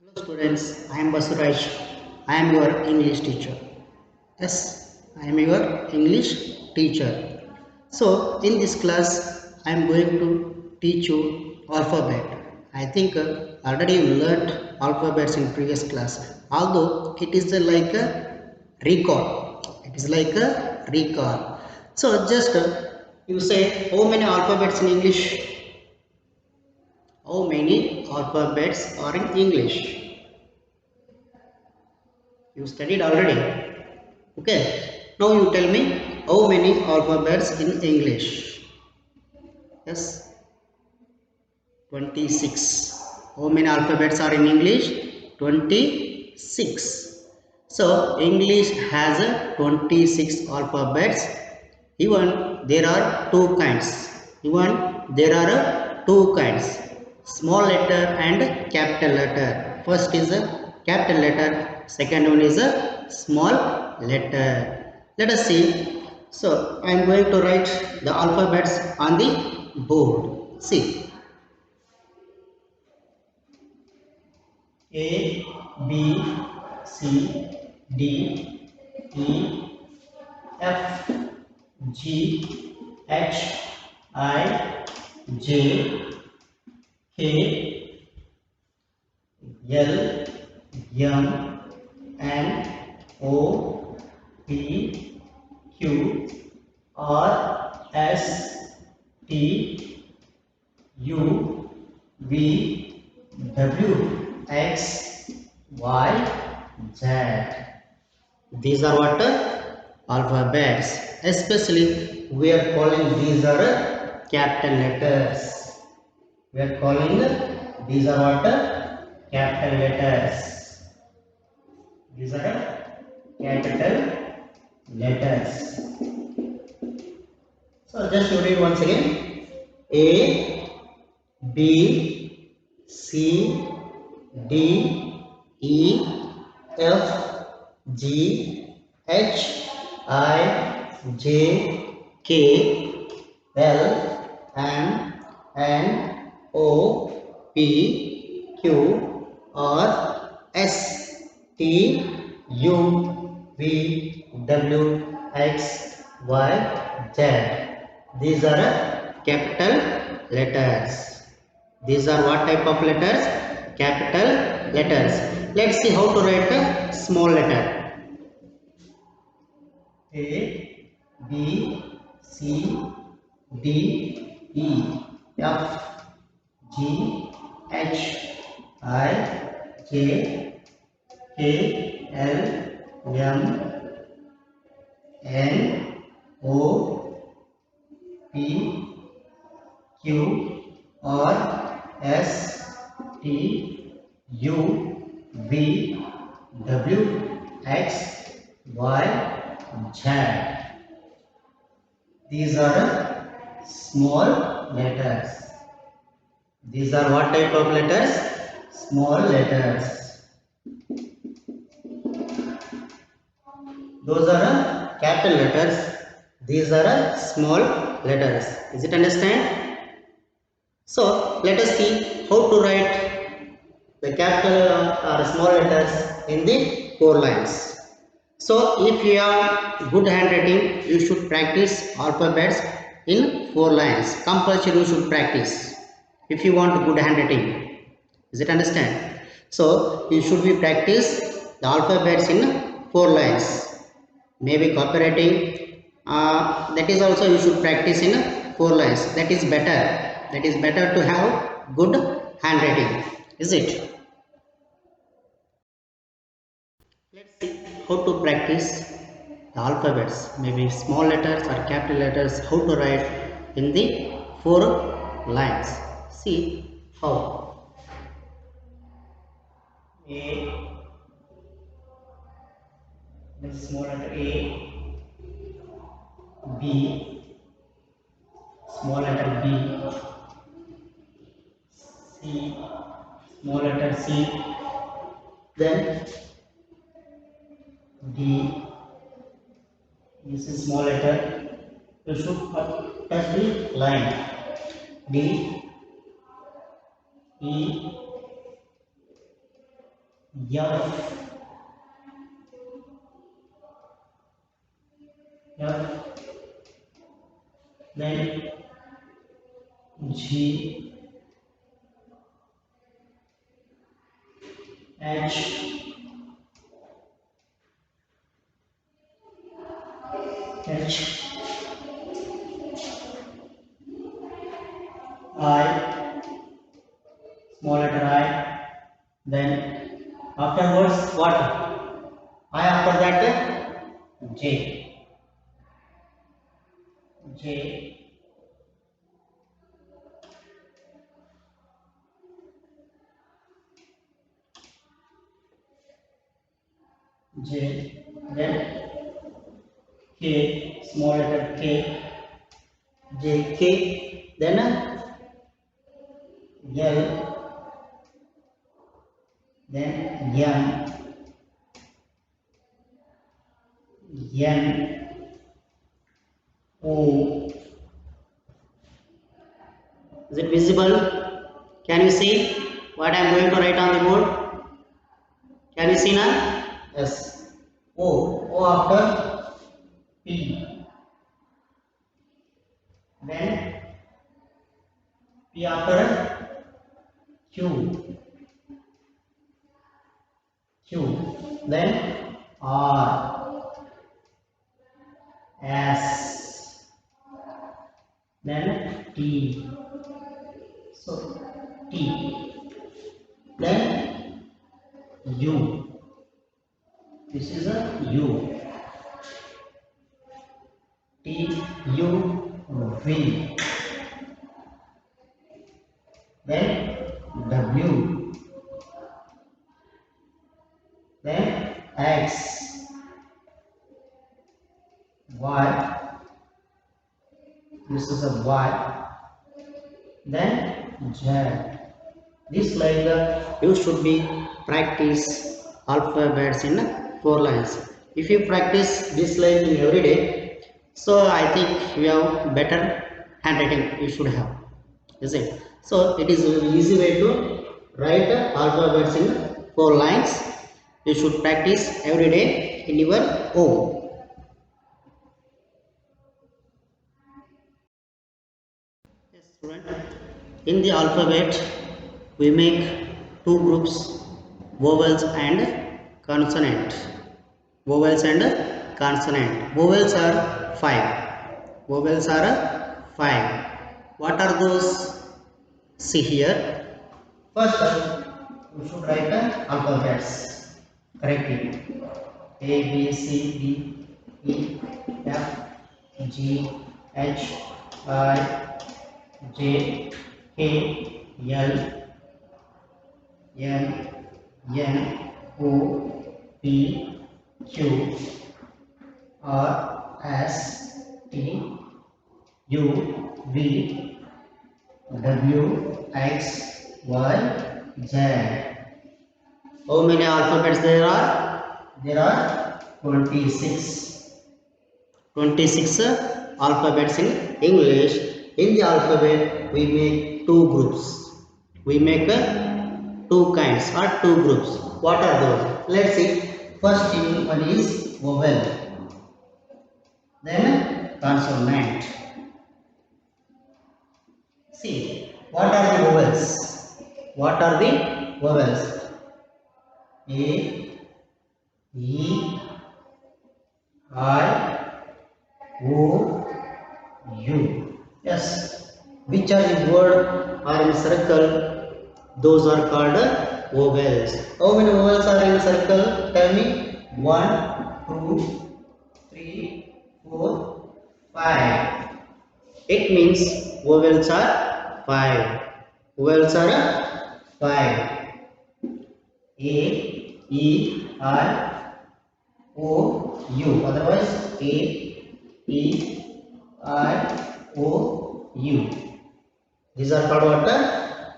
Hello students, I am Basuraj. I am your English teacher. Yes, I am your English teacher. So in this class, I am going to teach you alphabet. I think already you learnt alphabets in previous class. Although it is like a recall. It is like a recall. So just you say how many alphabets in English? How many alphabets are in English? You studied already. Okay. Now you tell me how many alphabets in English? Yes, 26. How many alphabets are in English? 26. So English has 26 alphabets. Even there are two kinds. Even there are two kinds. Small letter and capital letter. First is a capital letter. Second one is a small letter. Let us see. So I am going to write the alphabets on the board. See. A, B, C, D, E, F, G, H, I, J, K, L, M, N, O, P, Q, R, S, T, U, V, W, X, Y, Z. These are what? Alphabets. Especially we are calling these are capital letters. We are calling these are what? Capital letters. These are capital letters. So just you read once again. A, B, C, D, E, F, G, H, I, J, K, L, M, N, O, P, Q, R, S, T, U, V, W, X, Y, Z. These are capital letters. These are what type of letters? Capital letters. Let's see how to write a small letter. A, B, C, D, E, F, G, H, I, J, K, L, M, N, O, P, Q, R, S, T, U, V, W, X, Y, Z. These are small letters. These are what type of letters? Small letters. Those are capital letters. These are small letters. Is it understand? So let us see how to write the capital or small letters in the 4 lines. So if you have good handwriting, you should practice alphabets in 4 lines. Compulsory you should practice if you want good handwriting. Is it understand? So you should be practice the alphabets in 4 lines. Maybe copywriting, that is also you should practice in 4 lines. That is better. That is better to have good handwriting. Is it? Let's see how to practice the alphabets, maybe small letters or capital letters, how to write in the 4 lines. See how. A, this small letter A, B, small letter B, C, small letter C, then D, this is small letter. You should touch the line. D, E, F, F, then G, H, H, I, small letter I, then afterwards what? I after that J, J, J, then K, small letter K, J, K, then L, then N, O. Is it visible? Can you see what I am going to write on the board? Can you see now? Yes. O after P. Then P after Q. Then R, S, then T. So T. Then U. This is a U. T, U, V. Then W. Then X, Y. This is a Y. Then Z. This like you should be practice alphabets in 4 lines. If you practice this line in every day, so I think you have better handwriting you should have. Is it? So it is an easy way to write alphabets in 4 lines. You should practice every day in your home. Yes, student. In the alphabet, we make two groups: vowels and consonant. Vowels and consonant. Vowels are five. Vowels are five. What are those? See here. First, we should write the alphabets correctly. A, B, C, D, E, F, G, H, I, J, K, L, M, N, O, P, Q, R, S, T, U, V, W, X, Y, Z. How many alphabets there are? There are 26. 26 alphabets in English. In the alphabet, we make two groups. We make two kinds or two groups. What are those? Let's see. First one is vowel. Then consonant. See, what are the vowels? What are the vowels? A, E, I, O, U. Yes. Which are the word are in circle? Those are called vowels. How many vowels are in circle? Tell me. 1, 2, 3, 4, 5. It means vowels are 5. Vowels are 5. A, E, I, O, U. Otherwise A, E, I, O, U. These are called what?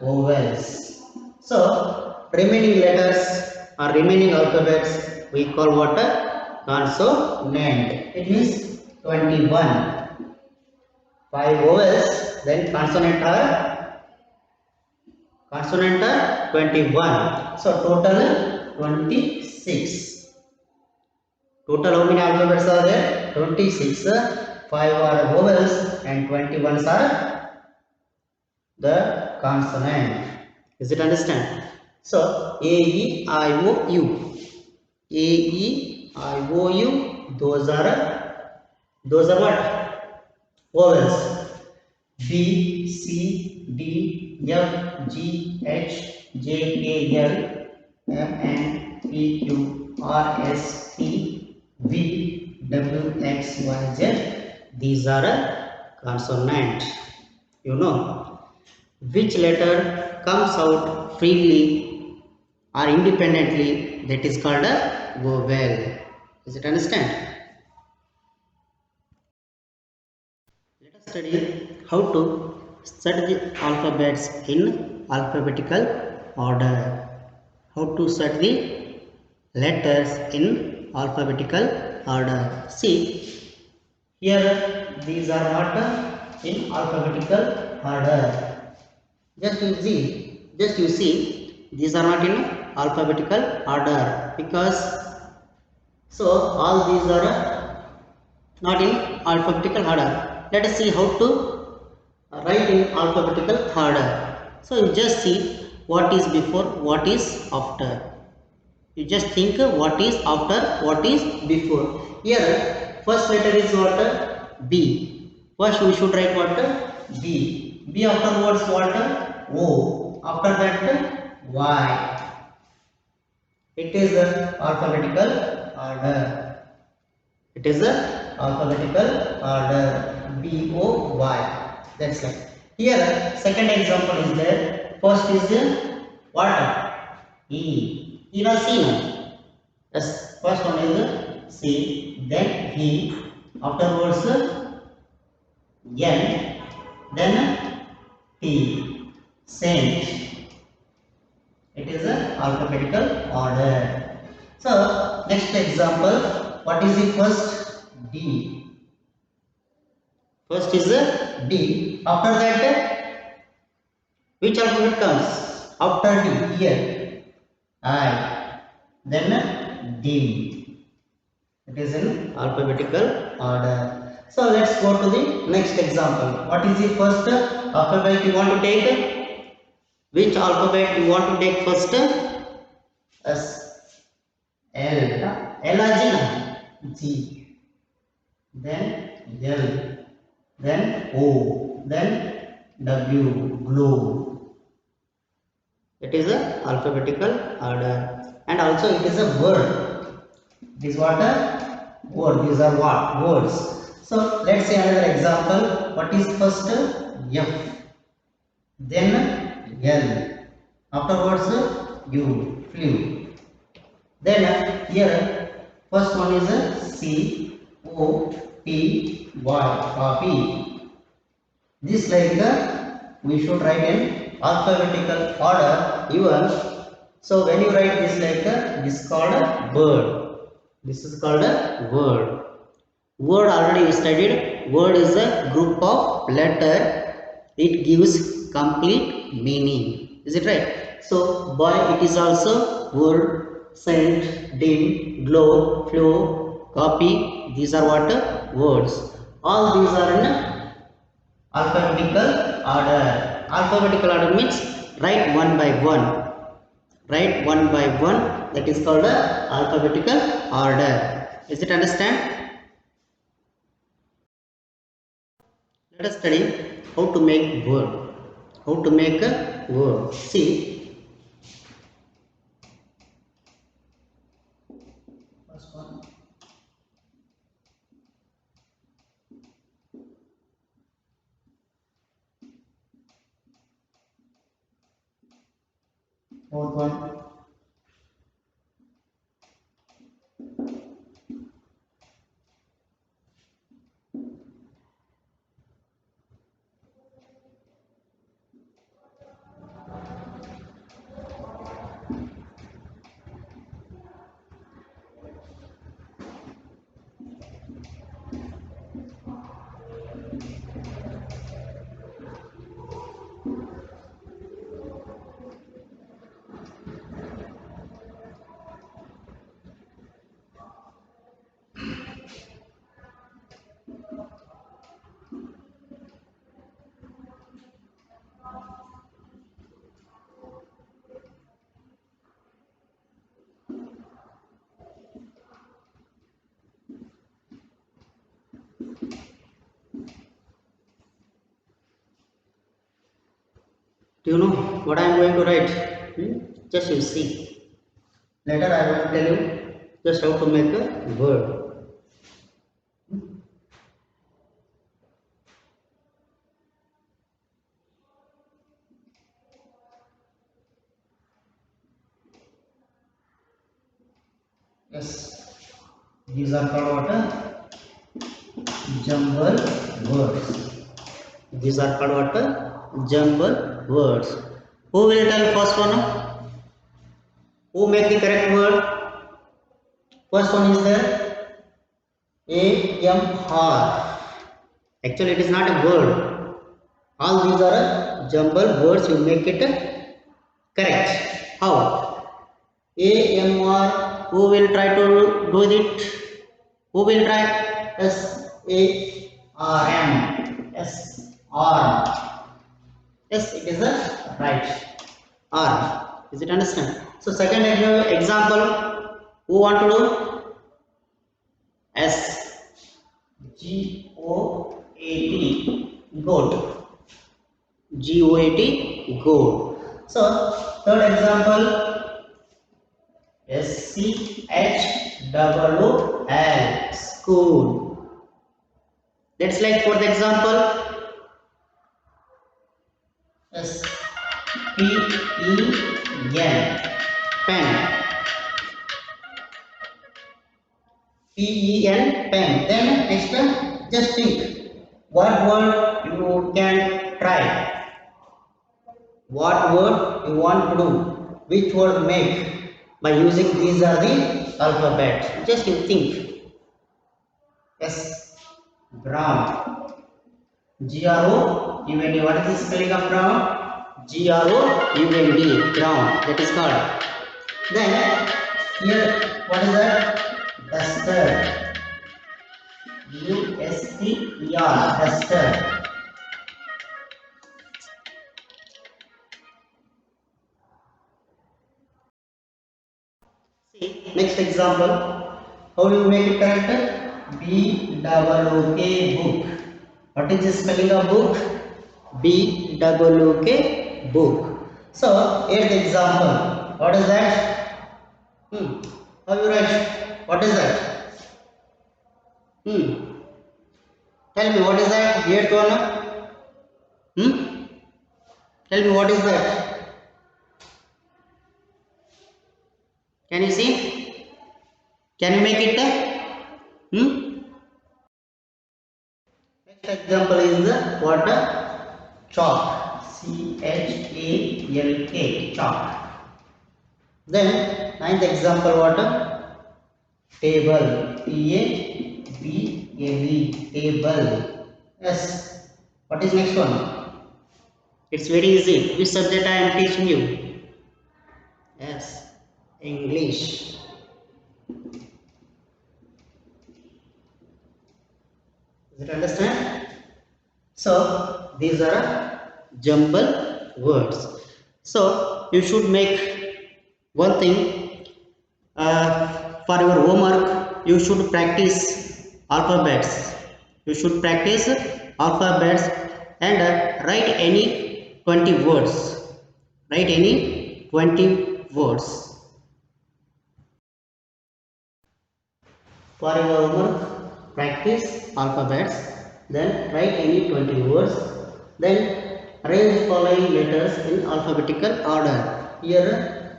Vowels. So remaining letters or remaining alphabets we call what? Consonant. It means 21. 5 vowels, then consonant are 21. So total 26. Total how many alphabets are there? 26. 5 are vowels and 21 are the consonant. Is it understand? So A, E, I, O, U. A, E, I, O, U. Those are what? Vowels. B, C, D, F, G, H, J, K, L, M, N, P, Q, R, S, T, V, W, X, Y, Z. These are a consonant. You know which letter comes out freely or independently, that is called a vowel. Is it understand? Let us study how to set the alphabets in alphabetical order. How to set the letters in alphabetical order. See, here these are not in alphabetical order. Just you see, these are not in alphabetical order because so all these are not in alphabetical order. Let us see how to write in alphabetical order. So you just see what is before, what is after. You just think what is after, what is before. Here first letter is what? B. First we should write what? B. B afterwards what? O. After that Y. It is the alphabetical order. It is a alphabetical order. B, O, Y. That's right. Here second example is there. First is what? E. You know C now. Yes. First one is C. Then E. Afterwards N. Then T. Saint. It is a alphabetical order. So next example. What is the first? D. First is D. After that, which alphabet comes? After D, here I. Then D. It is in alphabetical order. So let's go to the next example. What is the first alphabet you want to take? Which alphabet you want to take first? S. L. L G. Then L. Then O. Then W. Globe. It is a alphabetical order. And also it is a word. It is what a word. These are what? Words. So let's see another example. What is first? F. Then L. Afterwards U. Flew. Then here first one is C O P Y, copy. This like we should write in alphabetical order even. So when you write this like this is called a word. This is called a word. Word already you studied. Word is a group of letter. It gives complete meaning. Is it right? So boy, it is also word. Sent, dim, glow, flow, copy. These are what? Words. All these are in alphabetical order. Alphabetical order means write one by one. Write one by one. That is called alphabetical order. Is it understand? Let us study how to make word. How to make a word. See. First one. Fourth one. Do you know what I am going to write? Just you see. Later I will tell you just how to make a word. Yes, these are called what? Jumble words. These are called what? Jumble words. Who will tell first one? Who make the correct word? First one is the AMR. Actually, it is not a word. All these are jumble words. You make it correct. How? AMR. Who will try to do it? Who will try? SARM. SR. Yes, it is a right. R. Is it understand? So second example. Who want to do? S. GOAT. Goat. GOAT. Goat. So third example. SCHOOL. School. Let's like for the example. SPEN. Pen. PEN. Pen. Then next just think what word you can try. What word you want to do? Which word make by using these are the alphabets. Just you think. S. Brown. GROUND. What is the spelling of brown? GROUND. Brown. That is called. Then here what is that? Duster. DUSTER. Duster. See next example. How do you make it correct? BOOK. Book. What is the spelling of book? BOOK. Book. So here the example. What is that? How you write? What is that? Tell me what is that? Here to one. Tell me what is that? Can you see? Can you make it? Next example is the what? Chalk. CHALK. Chalk. Then ninth example what? Table. TABLE. Table. Yes. What is next one? It's very easy. Which subject I am teaching you? Yes. English. Does it understand? So these are jumble words. So you should make one thing for your homework. You should practice alphabets. You should practice alphabets and write any 20 words. Write any 20 words. For your homework, practice alphabets, then write any 20 words, then arrange the following letters in alphabetical order. Here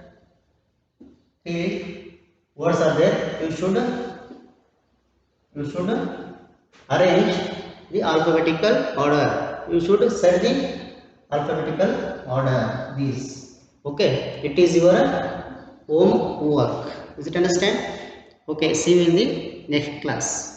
3 words are there. You should arrange the alphabetical order. You should set the alphabetical order. These. Okay, it is your homework. Is it understand? Okay, see you in the next class.